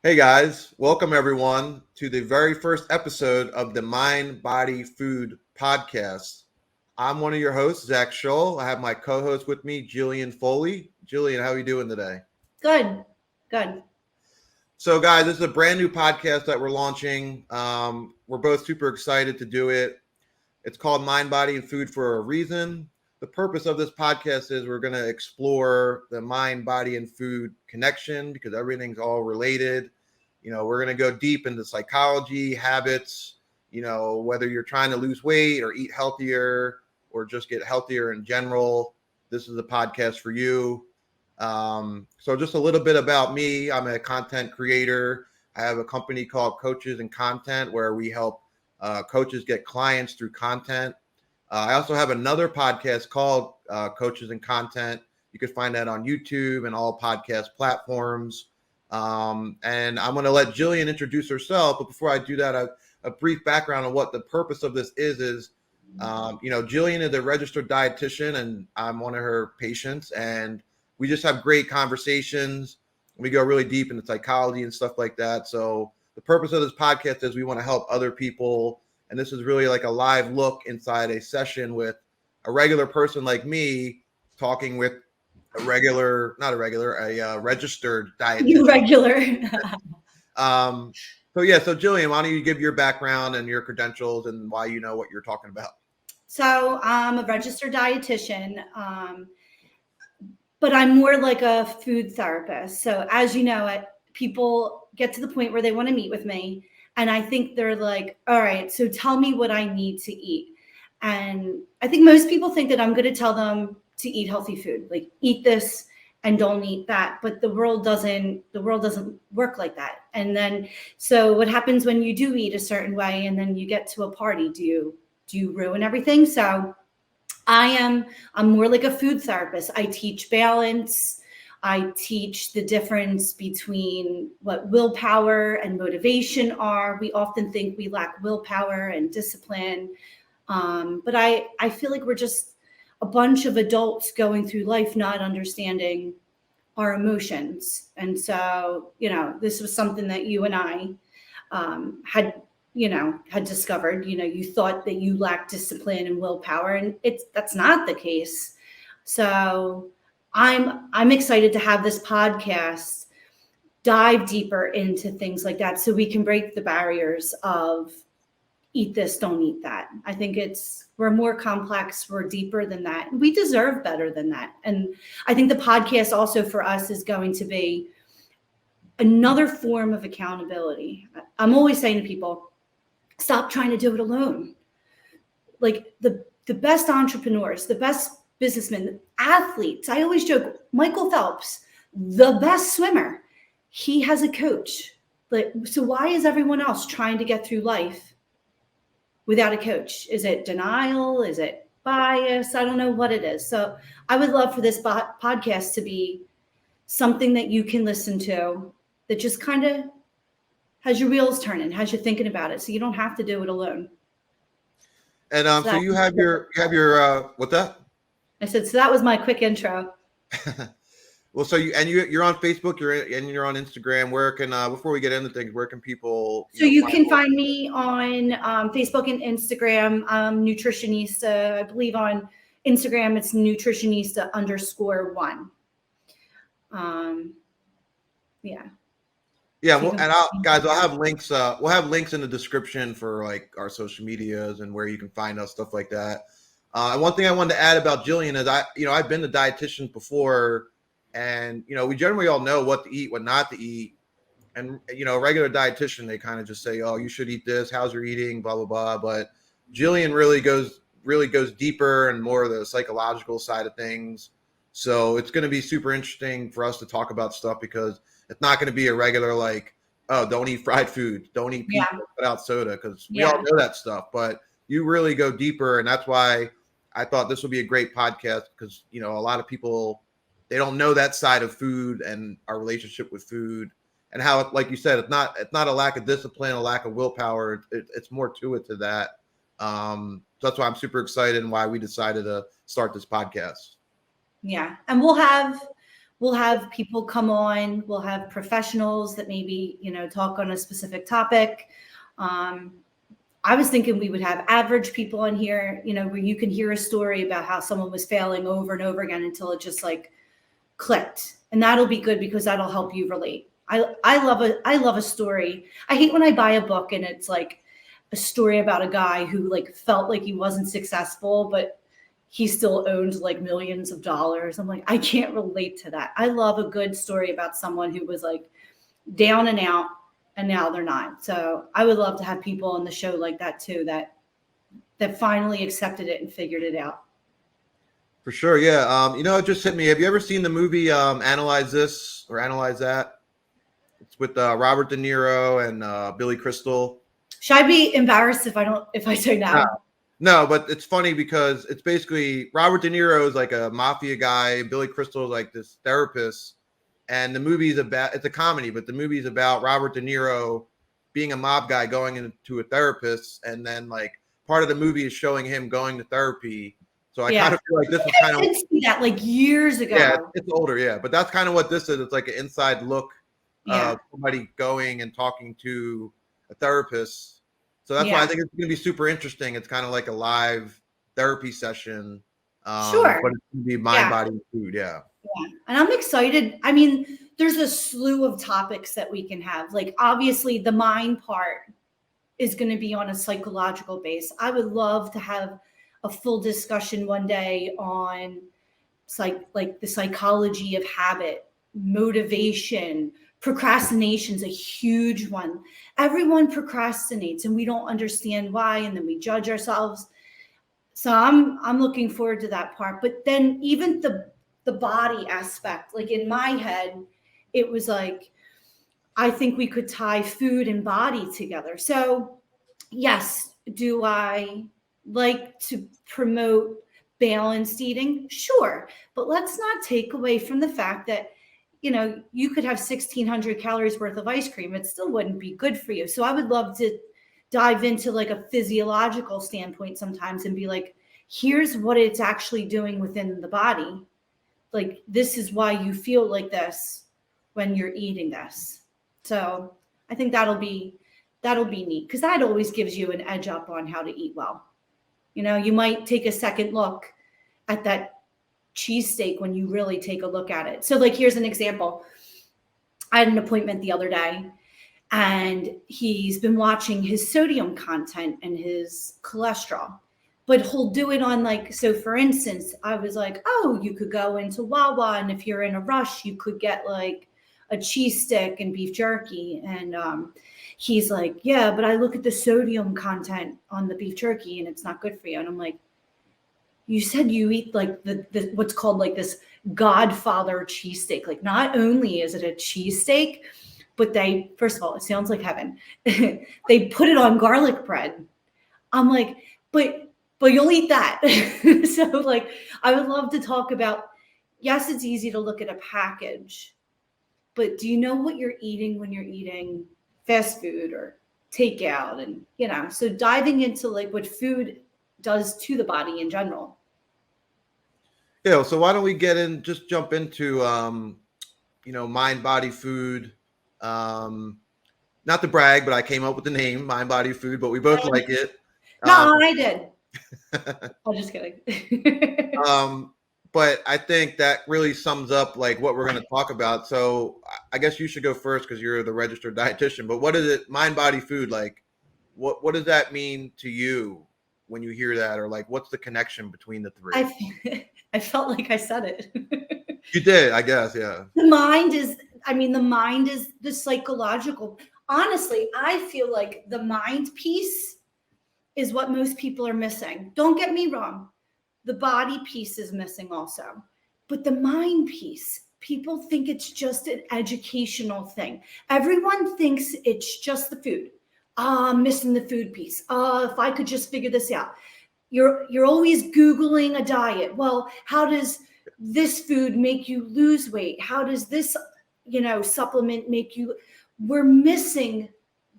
Hey guys, welcome everyone to the very first episode of the Mind, Body, Food podcast. I'm one of your hosts, Zach Shull. I have my co-host with me, Jillian Foley. Jillian, how are you doing today? Good, good. So guys, this is a brand new podcast that we're launching. We're both super excited to do it. It's called Mind, Body, and Food for a reason. The purpose of this podcast is we're going to explore the mind, body, and food connection because everything's all related. We're going to go deep into psychology, habits, whether you're trying to lose weight or eat healthier or just get healthier in general. This is a podcast for you. So just a little bit about me. I'm a content creator. I have a company called Coaches and Content where we help coaches get clients through content. I also have another podcast called Coaches and Content. You can find that on YouTube and all podcast platforms. And I'm going to let Jillian introduce herself. But before I do that, a brief background on what the purpose of this is Jillian is a registered dietitian and I'm one of her patients. And we just have great conversations. We go really deep into psychology and stuff like that. So the purpose of this podcast is we want to help other people. And this is really like a live look inside a session with a regular person like me talking with a registered dietitian. You regular. So Jillian, why don't you give your background and your credentials and why you know what you're talking about? So I'm a registered dietitian, but I'm more like a food therapist. So as you know, people get to the point where they want to meet with me. And I think they're like, all right, so tell me what I need to eat. And I think most people think that I'm going to tell them to eat healthy food, like eat this and don't eat that. But the world doesn't work like that. And then, so what happens when you do eat a certain way and then you get to a party? Do you ruin everything? So I'm more like a food therapist. I teach balance. I teach the difference between what willpower and motivation are. We often think we lack willpower and discipline. But I feel like we're just a bunch of adults going through life not understanding our emotions. And so, this was something that you and I had discovered. You thought that you lacked discipline and willpower, and that's not the case. So I'm excited to have this podcast dive deeper into things like that so we can break the barriers of eat this, don't eat that. I think we're more complex, we're deeper than that. We deserve better than that. And I think the podcast also for us is going to be another form of accountability. I'm always saying to people, stop trying to do it alone. Like the best entrepreneurs, the best businessmen, athletes. I always joke, Michael Phelps, the best swimmer, he has a coach. So why is everyone else trying to get through life without a coach? Is it denial? Is it bias? I don't know what it is. So I would love for this podcast to be something that you can listen to that just kind of has your wheels turning, has you thinking about it. So you don't have to do it alone. And so you have your what that? I said, so that was my quick intro. Well, so you're on Facebook, you're on Instagram. Where can before we get into things, where can people? You can find me on Facebook and Instagram. Nutritionista. I believe on Instagram it's nutritionista_1. Yeah. Yeah, well, and I'll have links. We'll have links in the description for like our social medias and where you can find us, stuff like that. And one thing I wanted to add about Jillian is I've been to dietitians before, and we generally all know what to eat, what not to eat, and a regular dietitian, they kind of just say, oh, you should eat this, how's your eating, blah blah blah. But Jillian really goes deeper and more of the psychological side of things. So it's going to be super interesting for us to talk about stuff because it's not going to be a regular like, oh, don't eat fried food, don't eat pizza without soda, because we all know that stuff. But you really go deeper, and that's why I thought this would be a great podcast because a lot of people, they don't know that side of food and our relationship with food and how, like you said, it's not a lack of discipline, a lack of willpower. It's more to it to that. So that's why I'm super excited and why we decided to start this podcast. Yeah, and we'll have we'll have people come on, we'll have professionals that maybe, talk on a specific topic. I was thinking we would have average people on here, where you can hear a story about how someone was failing over and over again until it just like clicked. And that'll be good because that'll help you relate. I love a story. I hate when I buy a book and it's like a story about a guy who like felt like he wasn't successful, but he still owned like millions of dollars. I'm like, I can't relate to that. I love a good story about someone who was like down and out and now they're not. So I would love to have people on the show like that too, that finally accepted it and figured it out. For sure. Yeah. It just hit me. Have you ever seen the movie Analyze This or Analyze That? It's with Robert De Niro and Billy Crystal. Should I be embarrassed if I say no? No, but it's funny because it's basically Robert De Niro is like a mafia guy. Billy Crystal is like this therapist. And the movie's it's a comedy, but the movie's about Robert De Niro being a mob guy going into a therapist. And then like part of the movie is showing him going to therapy. So I kind of feel like this is kind of. I did see that like years ago. Yeah, it's older. Yeah. But that's kind of what this is. It's like an inside look of somebody going and talking to a therapist. So that's why I think it's going to be super interesting. It's kind of like a live therapy session. Sure. But it's going to be mind, body, and food. Yeah. And I'm excited. I mean, there's a slew of topics that we can have. Like, obviously, the mind part is going to be on a psychological base. I would love to have a full discussion one day on like the psychology of habit, motivation. Procrastination's a huge one. Everyone procrastinates and we don't understand why, and then we judge ourselves. So I'm looking forward to that part. But then even the body aspect, like in my head, it was like, I think we could tie food and body together. So yes, do I like to promote balanced eating? Sure. But let's not take away from the fact that, you could have 1,600 calories worth of ice cream. It still wouldn't be good for you. So I would love to dive into like a physiological standpoint sometimes and be like, here's what it's actually doing within the body. Like, this is why you feel like this when you're eating this. So I think that'll be neat because that always gives you an edge up on how to eat well. You might take a second look at that cheesesteak when you really take a look at it. So like, here's an example. I had an appointment the other day and he's been watching his sodium content and his cholesterol, but he'll do it on like, so for instance, I was like, oh, you could go into Wawa and if you're in a rush, you could get like a cheese stick and beef jerky. And he's like, yeah, but I look at the sodium content on the beef jerky and it's not good for you. And I'm like, you said you eat like the what's called like this Godfather cheesesteak. Like, not only is it a cheesesteak, but they, first of all, it sounds like heaven. They put it on garlic bread. I'm like, but you'll eat that. So like, I would love to talk about, yes, it's easy to look at a package, but do you know what you're eating when you're eating fast food or takeout? And, so diving into like what food does to the body in general. Yeah. So why don't we just jump into, mind, body, food. Not to brag, but I came up with the name Mind, Body, Food, but we both like it. No, I did. I'm just kidding. But I think that really sums up like what we're going to talk about. So I guess you should go first because you're the registered dietitian. But what is it, mind, body, food? Like, what does that mean to you when you hear that, or like, what's the connection between the three? I felt like I said it. You did, I guess, yeah. The mind is the psychological. Honestly, I feel like the mind piece is what most people are missing. Don't get me wrong. The body piece is missing also. But the mind piece, people think it's just an educational thing. Everyone thinks it's just the food. I'm missing the food piece. If I could just figure this out. You're always Googling a diet. Well, how does this food make you lose weight? How does this, supplement make you? We're missing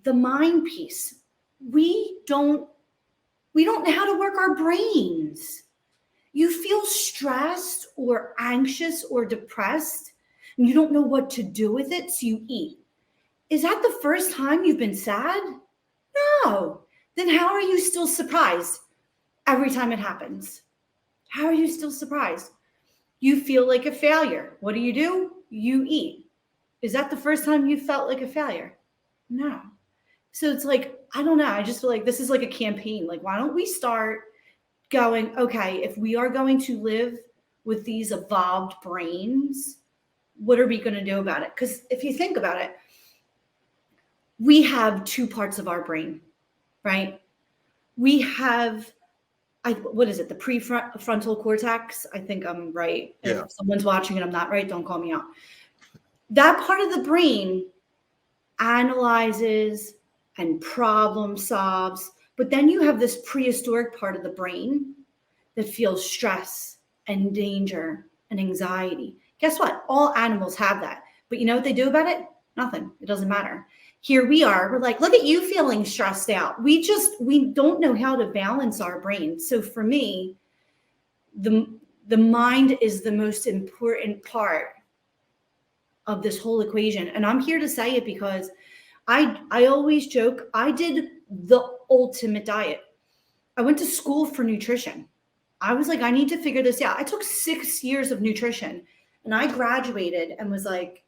the mind piece. We don't know how to work our brains. You feel stressed or anxious or depressed. and you don't know what to do with it, so you eat. Is that the first time you've been sad? No. Then how are you still surprised every time it happens? How are you still surprised? You feel like a failure. What do? You eat. Is that the first time you felt like a failure? No. So it's like, I don't know. I just feel like this is like a campaign. Like, why don't we start going, okay, if we are going to live with these evolved brains, what are we going to do about it? Because if you think about it, we have two parts of our brain, right? We have, what is it? The prefrontal cortex. I think I'm right. Yeah. If someone's watching and I'm not right, don't call me out. That part of the brain analyzes and problem solves. But then you have this prehistoric part of the brain that feels stress and danger and anxiety. Guess what? All animals have that. But you know what they do about it? Nothing. It doesn't matter. Here we are. We're like, look at you feeling stressed out. We don't know how to balance our brain. So for me, the mind is the most important part of this whole equation. And I'm here to say it because I always joke, I did the ultimate diet. I went to school for nutrition. I was like, I need to figure this out. I took 6 years of nutrition and I graduated and was like,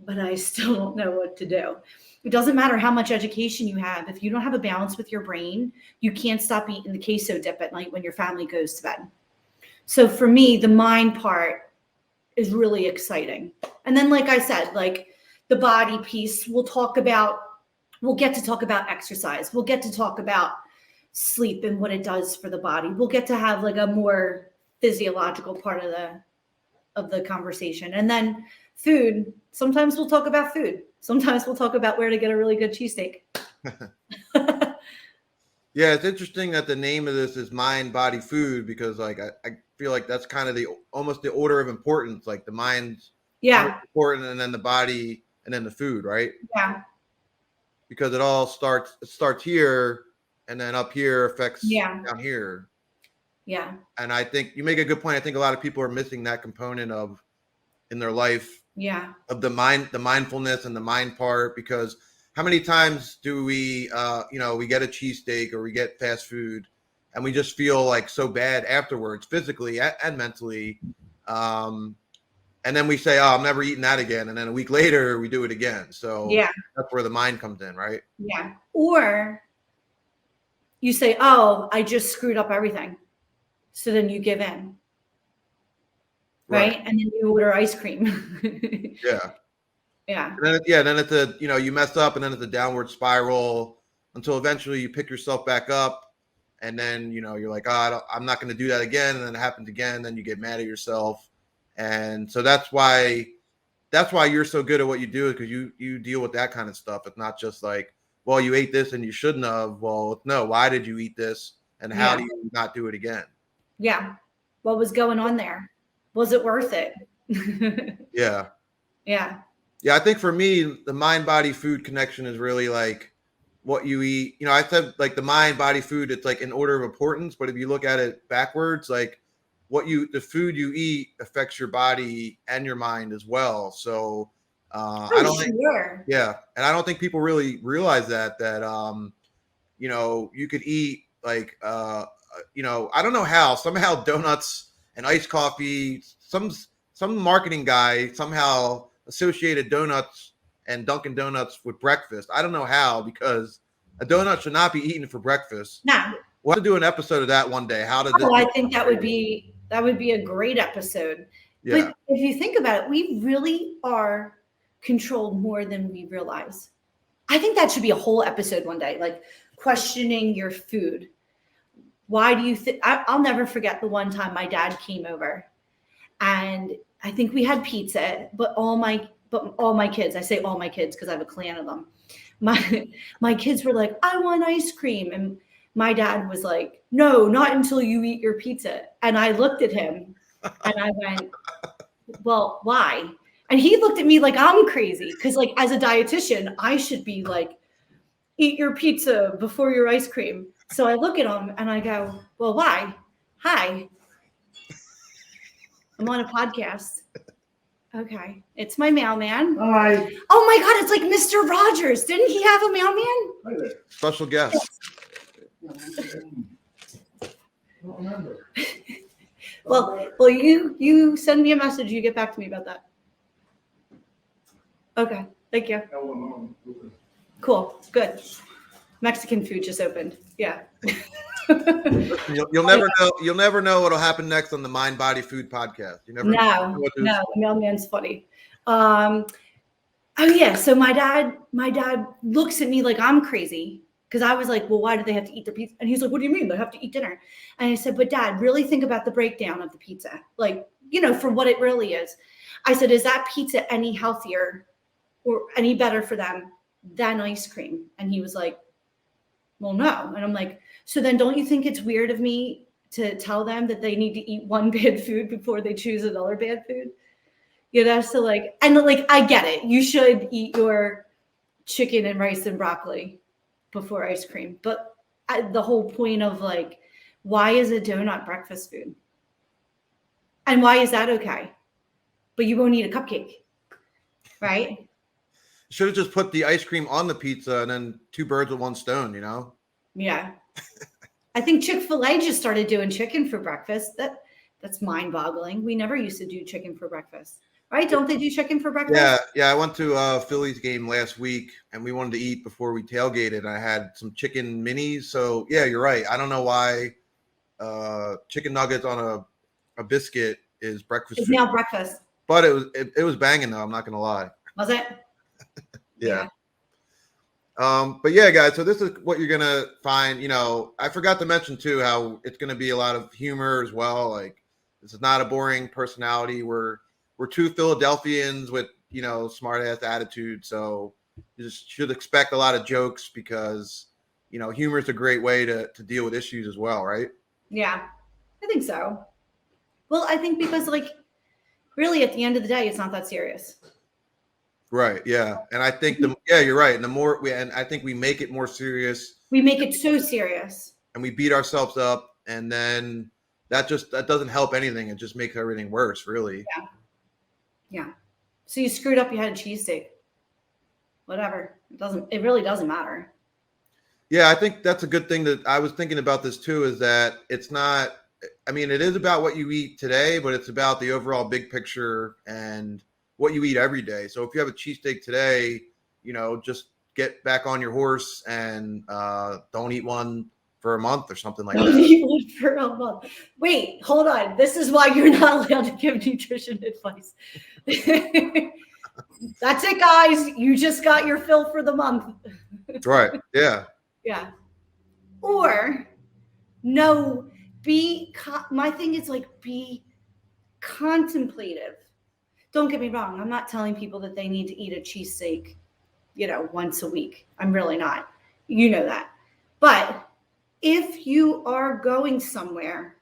but I still don't know what to do. It doesn't matter how much education you have. If you don't have a balance with your brain, you can't stop eating the queso dip at night when your family goes to bed. So for me, the mind part is really exciting. And then, like I said, like the body piece, we'll get to talk about exercise. We'll get to talk about sleep and what it does for the body. We'll get to have like a more physiological part of the conversation. And then food, sometimes we'll talk about food. Sometimes we'll talk about where to get a really good cheesesteak. Yeah, it's interesting that the name of this is Mind, Body, Food, because like I feel like that's kind of almost the order of importance. Like the mind's important, and then the body, and then the food, right? Yeah. Because it starts here, and then up here affects down here. Yeah. And I think you make a good point. I think a lot of people are missing that component in their life. Yeah. Of the mindfulness and the mind part, because how many times do we we get a cheesesteak or we get fast food and we just feel like so bad afterwards, physically and mentally. And then we say, oh, I'm never eating that again. And then a week later we do it again. So that's where the mind comes in, right? Yeah. Or you say, oh, I just screwed up everything. So then you give in. Right. And then you order ice cream. Yeah. Yeah. And then it's you mess up, and then it's a downward spiral until eventually you pick yourself back up, and then you're like, oh, I'm not going to do that again, and then it happens again, and then you get mad at yourself, and so that's why you're so good at what you do, because you deal with that kind of stuff. It's not just like, well, you ate this and you shouldn't have. Well, no, why did you eat this, and how do you not do it again? Yeah. What was going on there? Was it worth it? Yeah. Yeah. Yeah, I think for me, the mind-body food connection is really like what you eat. I said like the mind-body food, it's like in order of importance, but if you look at it backwards, like the food you eat affects your body and your mind as well. So I don't think, and I don't think people really realize that you could eat like I don't know how, somehow donuts and iced coffee, some marketing guy somehow associated donuts and Dunkin' Donuts with breakfast. I don't know how, because a donut should not be eaten for breakfast. No. We'll have to do an episode of that one day. I think that would be a great episode. Yeah. But if you think about it, we really are controlled more than we realize. I think that should be a whole episode one day, like questioning your food. Why do you think? I'll never forget the one time my dad came over, and I think we had pizza, but all my kids, I say all my kids because I have a clan of them. My kids were like, I want ice cream. And my dad was like, no, not until you eat your pizza. And I looked at him and I went, well, why? And he looked at me like I'm crazy. Because like as a dietitian, I should be like, eat your pizza before your ice cream. So I look at him and I go, well, why? Hi. I'm on a podcast. Okay. It's my mailman. Hi. Oh my God, it's like Mr. Rogers. Didn't he have a mailman? Hi there. Special guest. I don't remember. Well, you send me a message. You get back to me about that. Okay. Thank you. Cool. Good. Mexican food just opened. Yeah. You'll never know. You'll never know what'll happen next on the Mind Body Food podcast. You never know what to No, the mailman's funny. Oh yeah. So my dad looks at me like I'm crazy because I was like, well, why do they have to eat their pizza? And he's like, what do you mean they have to eat dinner? And I said, but Dad, really think about the breakdown of the pizza, like, for what it really is. I said, is that pizza any healthier or any better for them than ice cream? And he was like, well, no. And I'm like, so then don't you think it's weird of me to tell them that they need to eat one bad food before they choose another bad food? So I get it. You should eat your chicken and rice and broccoli before ice cream. But the whole point of why is a donut breakfast food? And why is that okay? But you won't eat a cupcake, right? Should have just put the ice cream on the pizza and then 2 birds with 1 stone, Yeah. I think Chick-fil-A just started doing chicken for breakfast. That's mind-boggling. We never used to do chicken for breakfast, right? Don't they do chicken for breakfast? Yeah. I went to a Phillies game last week and we wanted to eat before we tailgated. I had some chicken minis. So yeah, you're right. I don't know why chicken nuggets on a biscuit is breakfast. It's food. now breakfast. But it was banging though. I'm not gonna lie. Was it? Yeah. But yeah, guys, so this is what you're gonna find. I forgot to mention too how it's gonna be a lot of humor as well. Like, this is not a boring personality. We're 2 Philadelphians with smart ass attitude, so you just should expect a lot of jokes because humor is a great way to deal with issues as well, right? Yeah, I think so. Well, I think because really at the end of the day, it's not that serious. Right. Yeah. And I think you're right. And the more I think we make it more serious. We make it so serious. And we beat ourselves up. And then that doesn't help anything. It just makes everything worse, really. Yeah. Yeah. So you screwed up. You had a cheesesteak. Whatever. It really doesn't matter. Yeah. I think that's a good thing that I was thinking about this too, is that it's not, it is about what you eat today, but it's about the overall big picture and what you eat every day. So if you have a cheesesteak today, just get back on your horse and don't eat one for a month or something like that. Don't eat one for a month. Wait, hold on. This is why you're not allowed to give nutrition advice. That's it, guys. You just got your fill for the month. Right. Yeah. Yeah. Or no, my thing is be contemplative. Don't get me wrong. I'm not telling people that they need to eat a cheesesteak, once a week. I'm really not. You know that. But if you are going somewhere,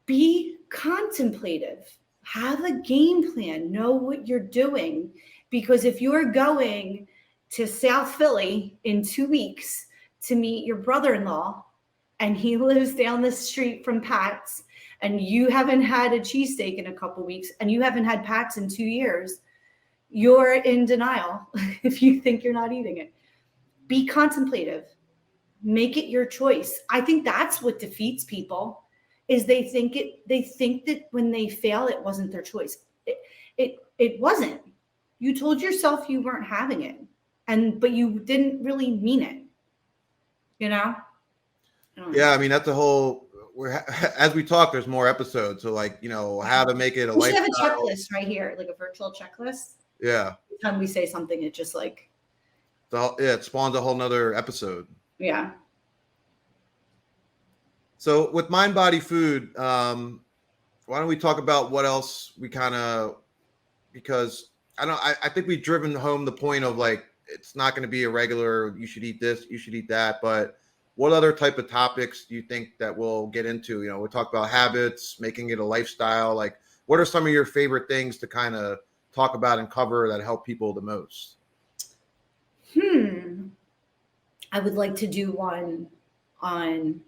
be contemplative. Have a game plan. Know what you're doing. Because if you're going to South Philly in 2 weeks to meet your brother-in-law, and he lives down the street from Pat's, and you haven't had a cheesesteak in a couple weeks, and you haven't had Pat's in 2 years, you're in denial if you think you're not eating it. Be contemplative. Make it your choice. I think that's what defeats people, is they think that when they fail, it wasn't their choice. It wasn't. You told yourself you weren't having it, but you didn't really mean it. Yeah, that's a whole. As we talk, there's more episodes. So how to make it a lifestyle. We should have a checklist right here, like a virtual checklist. Yeah. Every time we say something, it just it spawns a whole nother episode. Yeah. So with Mind Body Food, why don't we talk about what else we because I think we've driven home the point of it's not going to be a regular, you should eat this, you should eat that, but what other type of topics do you think that we'll get into? We talk about habits, making it a lifestyle. What are some of your favorite things to kind of talk about and cover that help people the most? I would like to do one on,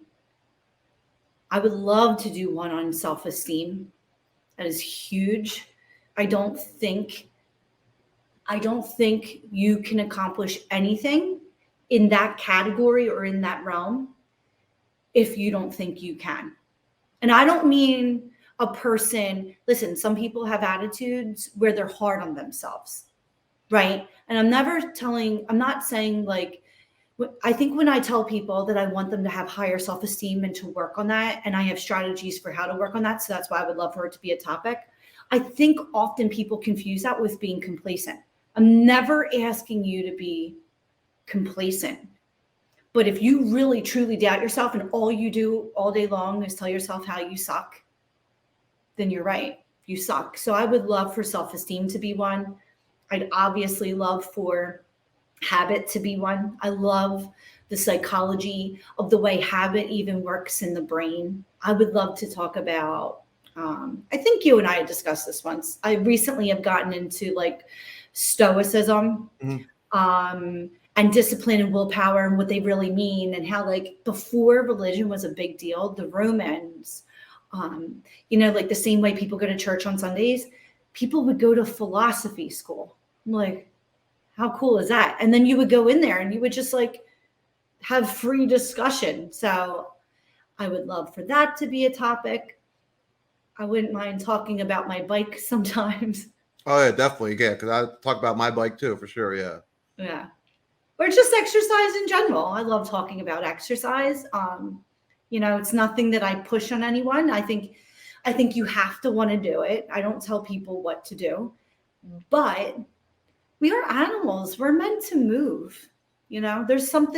I would love to do one on self-esteem. That is huge. I don't think you can accomplish anything in that category or in that realm if you don't think you can. And I don't mean a person, listen, some people have attitudes where they're hard on themselves, right? And I'm not saying like, I think when I tell people that I want them to have higher self-esteem and to work on that, and I have strategies for how to work on that, so that's why I would love for it to be a topic. I think often people confuse that with being complacent. I'm never asking you to be complacent. But if you really truly doubt yourself and all you do all day long is tell yourself how you suck, then you're right. You suck. So I would love for self-esteem to be one. I'd obviously love for habit to be one. I love the psychology of the way habit even works in the brain. I would love to talk about, I think you and I had discussed this once. I recently have gotten into like stoicism, and discipline and willpower and what they really mean, and how like before religion was a big deal, the Romans, like the same way people go to church on Sundays, people would go to philosophy school. I'm like, how cool is that? And then you would go in there and you would just like have free discussion. So I would love for that to be a topic. I wouldn't mind talking about my bike sometimes. Oh yeah, definitely. Yeah, because I talk about my bike too, for sure. Yeah. Yeah. Or just exercise in general. I love talking about exercise. It's nothing that I push on anyone. I think you have to want to do it. I don't tell people what to do, but we are animals. We're meant to move. There's such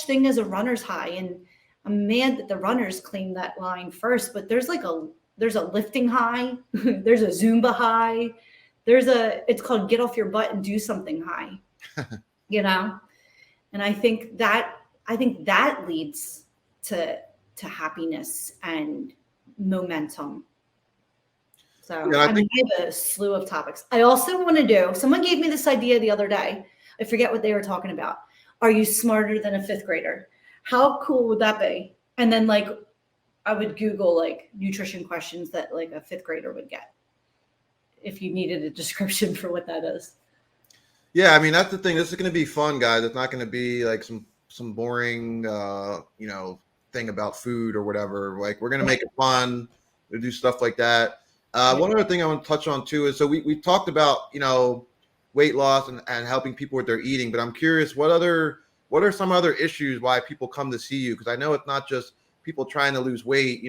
thing as a runner's high, and I'm mad that the runners claimed that line first, but there's a lifting high. There's a Zumba high. It's called get off your butt and do something high. And I think that leads to happiness and momentum. So yeah, I have a slew of topics. I also want to do, someone gave me this idea the other day. I forget what they were talking about. Are you smarter than a fifth grader? How cool would that be? And then like, I would Google like nutrition questions that like a fifth grader would get if you needed a description for what that is. Yeah, I mean that's the thing. This is going to be fun, guys. It's not going to be like some boring, thing about food or whatever. Like we're going to make it fun. We'll do stuff like that. One other thing I want to touch on too is so we talked about weight loss and helping people with their eating, but I'm curious what are some other issues why people come to see you? Because I know it's not just people trying to lose weight.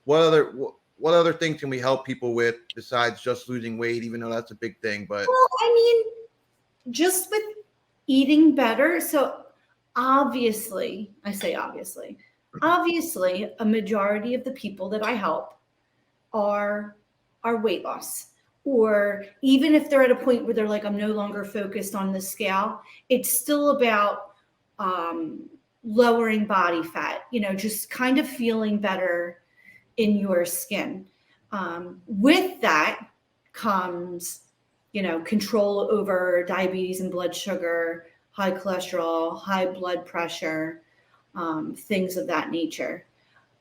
What other things can we help people with besides just losing weight? Even though that's a big thing, but just with eating better. So obviously, a majority of the people that I help are weight loss, or even if they're at a point where they're like, I'm no longer focused on the scale, it's still about lowering body fat, just kind of feeling better in your skin. With that comes control over diabetes and blood sugar, high cholesterol, high blood pressure, things of that nature.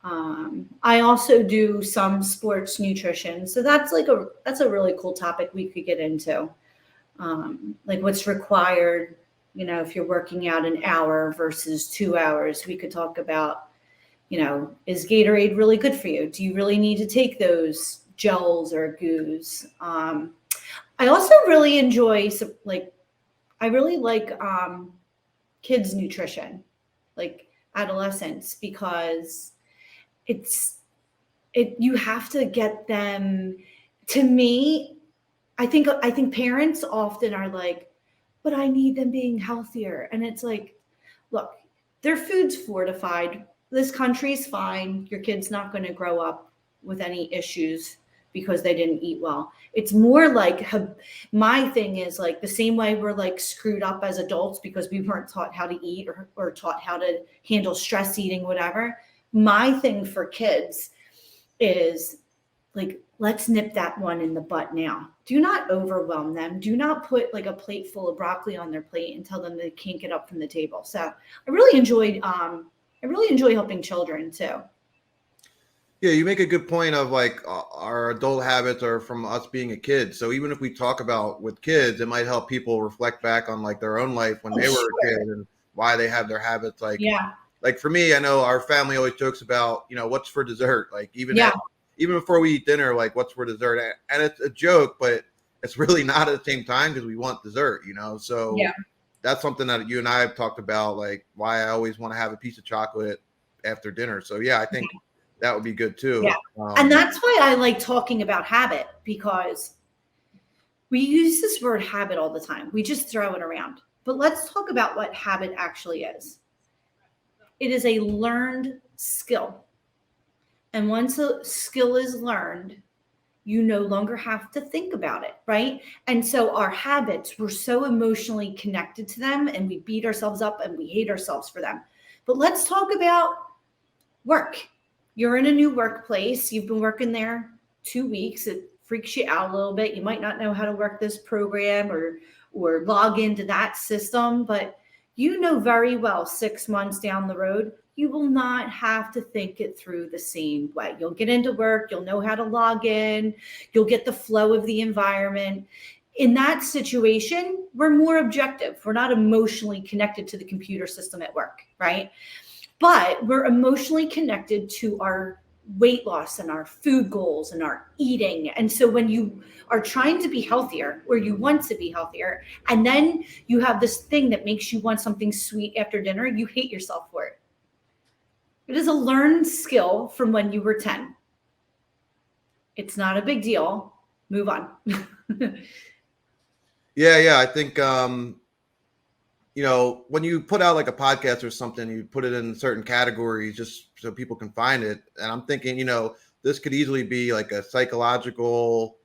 I also do some sports nutrition. So that's a really cool topic we could get into. Like what's required, if you're working out an hour versus 2 hours, we could talk about, is Gatorade really good for you? Do you really need to take those gels or goos? I also really enjoy I really like kids nutrition, like adolescents, because you have to get them. To me, I think parents often are like, but I need them being healthier. And it's like, look, their food's fortified. This country's fine. Your kid's not going to grow up with any issues because they didn't eat well. It's more like my thing is like the same way we're like screwed up as adults because we weren't taught how to eat or taught how to handle stress eating, whatever. My thing for kids is like, let's nip that one in the butt now. Do not overwhelm them. Do not put like a plate full of broccoli on their plate and tell them they can't get up from the table. So I really enjoyed helping children too. Yeah, you make a good point of like our adult habits are from us being a kid. So even if we talk about with kids, it might help people reflect back on like their own life when Oh, they were a sure. kid and why they have their habits. Yeah. Like for me, I know our family always jokes about, what's for dessert. Like Yeah. even before we eat dinner, like what's for dessert, and it's a joke, but it's really not at the same time because we want dessert. So Yeah. that's something that you and I have talked about, like why I always want to have a piece of chocolate after dinner. So yeah, I think that would be good Yeah. too. And that's why I like talking about habit, because we use this word habit all the time. We just throw it around. But let's talk about what habit actually is. It is a learned skill. And once a skill is learned, you no longer have to think about it, right? And so our habits, we're so emotionally connected to them and we beat ourselves up and we hate ourselves for them. But let's talk about work. You're in a new workplace, you've been working there 2 weeks, it freaks you out a little bit. You might not know how to work this program or log into that system, but you know very well 6 months down the road, you will not have to think it through the same way. You'll get into work, you'll know how to log in, you'll get the flow of the environment. In that situation, we're more objective. We're not emotionally connected to the computer system at work, right? But we're emotionally connected to our weight loss and our food goals and our eating. And so when you are trying to be healthier, or you want to be healthier, and then you have this thing that makes you want something sweet after dinner, you hate yourself for it. It is a learned skill from when you were 10. It's not a big deal. Move on. Yeah, I think when you put out like a podcast or something, you put it in certain categories just so people can find it. And I'm thinking, this could easily be like a psychological,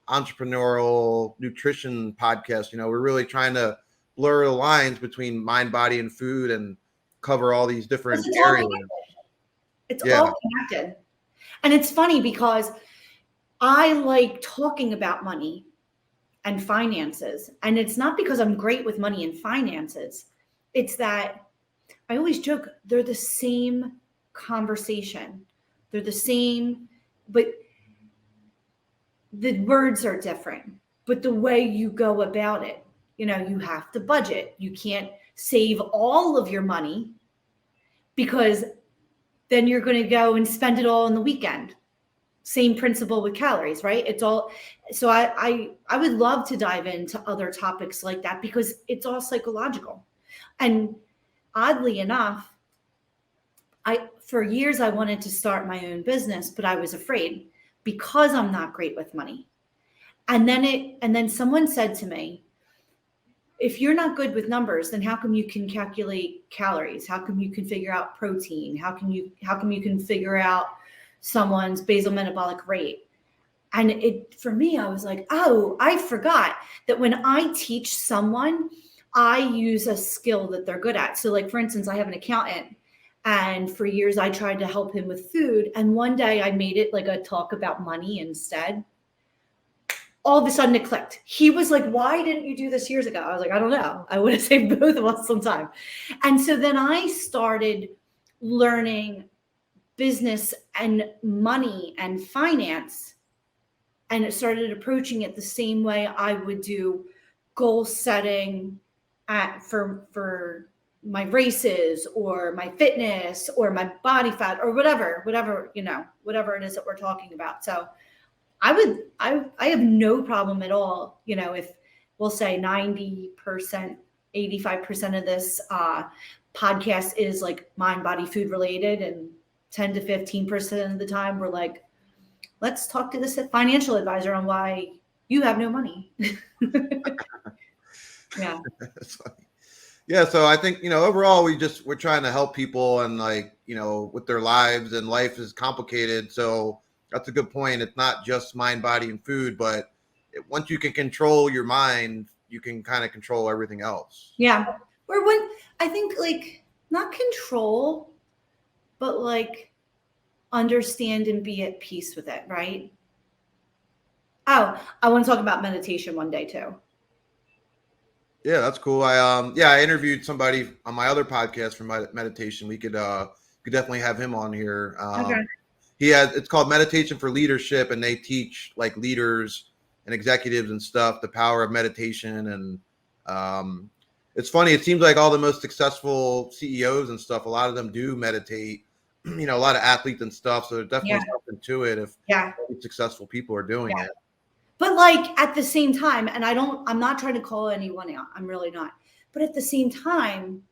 entrepreneurial, nutrition podcast. We're really trying to blur the lines between mind, body, and food and cover all these different It's all areas. connected. It's Yeah. all connected. And it's funny because I like talking about money and finances. And it's not because I'm great with money and finances. It's that I always joke, they're the same conversation. They're the same, but the words are different. But the way you go about it, you have to budget. You can't save all of your money because then you're going to go and spend it all on the weekend. Same principle with calories, right? It's all, so I would love to dive into other topics like that because it's all psychological. And oddly enough, for years I wanted to start my own business, but I was afraid because I'm not great with money. And then someone said to me, if you're not good with numbers, then how come you can calculate calories? How come you can figure out protein? How come you can figure out someone's basal metabolic rate? And for me, I was like, oh, I forgot that when I teach someone, I use a skill that they're good at. So like, for instance, I have an accountant and for years I tried to help him with food. And one day I made it like a talk about money instead. All of a sudden it clicked. He was like, why didn't you do this years ago? I was like, I don't know. I would have saved both of us some time. And so then I started learning business and money and finance, and it started approaching it the same way I would do goal setting for my races or my fitness or my body fat or whatever it is that we're talking about. So I have no problem at all, if we'll say 90%, 85% of this podcast is like mind, body, food related, and 10 to 15% of the time we're like, let's talk to this financial advisor on why you have no money. Yeah. Yeah, so I think overall we're trying to help people and with their lives, and life is complicated. So that's a good point. It's not just mind, body, and food, but once you can control your mind, you can kind of control everything else. Yeah. Or when I think like not control, but like understand and be at peace with it, right? Oh, I want to talk about meditation one day too. Yeah, that's cool. I interviewed somebody on my other podcast for my meditation. We could definitely have him on here. Okay. it's called Meditation for Leadership, and they teach like leaders and executives and stuff the power of meditation. And it's funny, it seems like all the most successful CEOs and stuff, a lot of them do meditate. A lot of athletes and stuff, so there's definitely something to it if successful people are doing it. But like at the same time, and I'm not trying to call anyone out, I'm really not, but at the same time,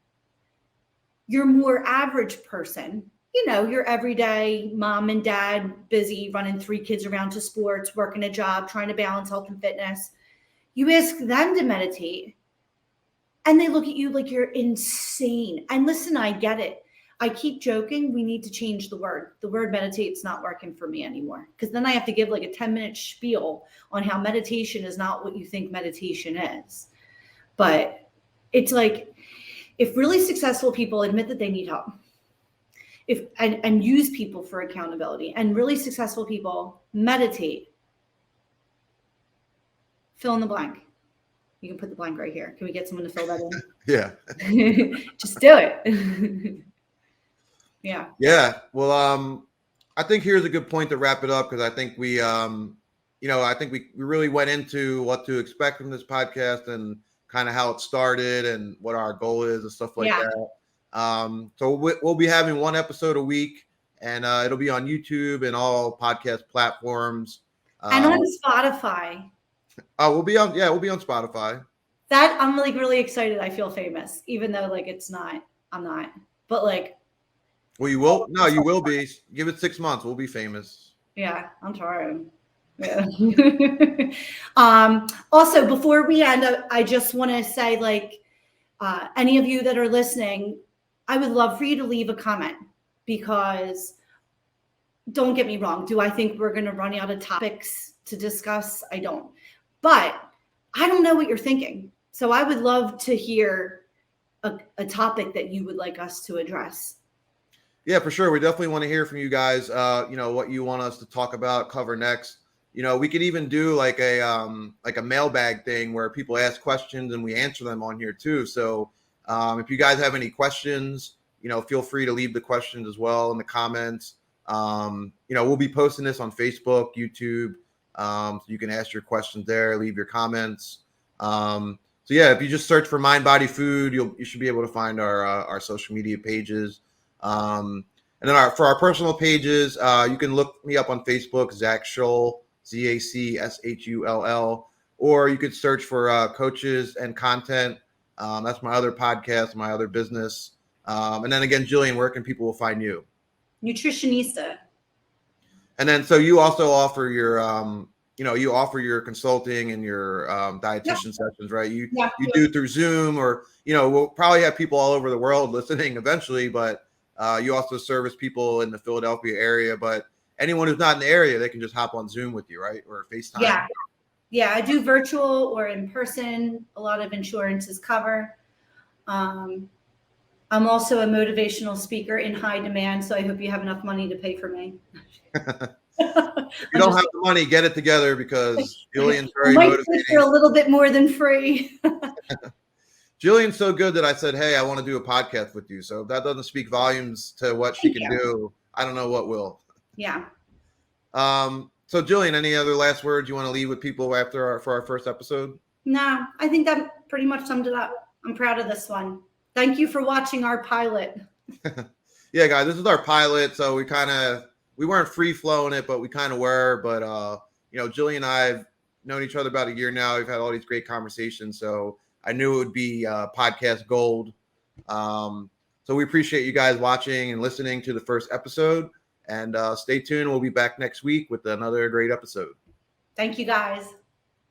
your more average person, your everyday mom and dad, busy running 3 kids around to sports, working a job, trying to balance health and fitness. You ask them to meditate and they look at you like you're insane. And listen, I get it. I keep joking. We need to change the word. The word meditate's not working for me anymore, because then I have to give like a 10-minute spiel on how meditation is not what you think meditation is. But it's like, if really successful people admit that they need help, and use people for accountability, and really successful people meditate, fill in the blank. You can put the blank right here. Can we get someone to fill that in? Yeah. Just do it. Yeah. Yeah. Well, I think here's a good point to wrap it up, because I think we, I think we really went into what to expect from this podcast and kind of how it started and what our goal is and stuff like that. So we'll be having 1 episode a week, and it'll be on YouTube and all podcast platforms. And on Spotify. Oh, we'll be on Spotify. That I'm like really excited. I feel famous, even though like it's not. I'm not. But like. Well, you will. No, you will be. Give it 6 months. We'll be famous. Yeah, I'm trying. Yeah. Also, before we end, I just want to say, like, any of you that are listening, I would love for you to leave a comment, because don't get me wrong. Do I think we're going to run out of topics to discuss? I don't. But I don't know what you're thinking. So I would love to hear a topic that you would like us to address. Yeah, for sure. We definitely want to hear from you guys. What you want us to talk about, cover next. We could even do like a mailbag thing where people ask questions and we answer them on here too. So if you guys have any questions, feel free to leave the questions as well in the comments. We'll be posting this on Facebook, YouTube, so you can ask your questions there, leave your comments. So yeah, if you just search for Mind Body Food, you should be able to find our social media pages. And then for our personal pages, you can look me up on Facebook, Zac Shull, ZACSHULL, or you could search for Coaches and Content. That's my other podcast, my other business. And then again, Jillian, where can people find you? Nutritionista. And then, so you also offer your, you offer your consulting and your dietitian sessions, right? You do through Zoom, or, we'll probably have people all over the world listening eventually, but you also service people in the Philadelphia area. But anyone who's not in the area, they can just hop on Zoom with you, right? Or FaceTime. Yeah, I do virtual or in person. A lot of insurances cover. I'm also a motivational speaker in high demand, so I hope you have enough money to pay for me. If you don't have the money, get it together, because Jillian's very motivating. For a little bit more than free. Jillian's so good that I said, hey, I want to do a podcast with you. So if that doesn't speak volumes to what she can do, I don't know what will. Yeah. So Jillian, any other last words you want to leave with people for our first episode? No, I think that pretty much summed it up. I'm proud of this one. Thank you for watching our pilot. Yeah, guys, this is our pilot. So we weren't free flowing it, but we kind of were. But, Jillian and I have known each other about a year now. We've had all these great conversations. So I knew it would be podcast gold. So we appreciate you guys watching and listening to the first episode. And stay tuned. We'll be back next week with another great episode. Thank you, guys.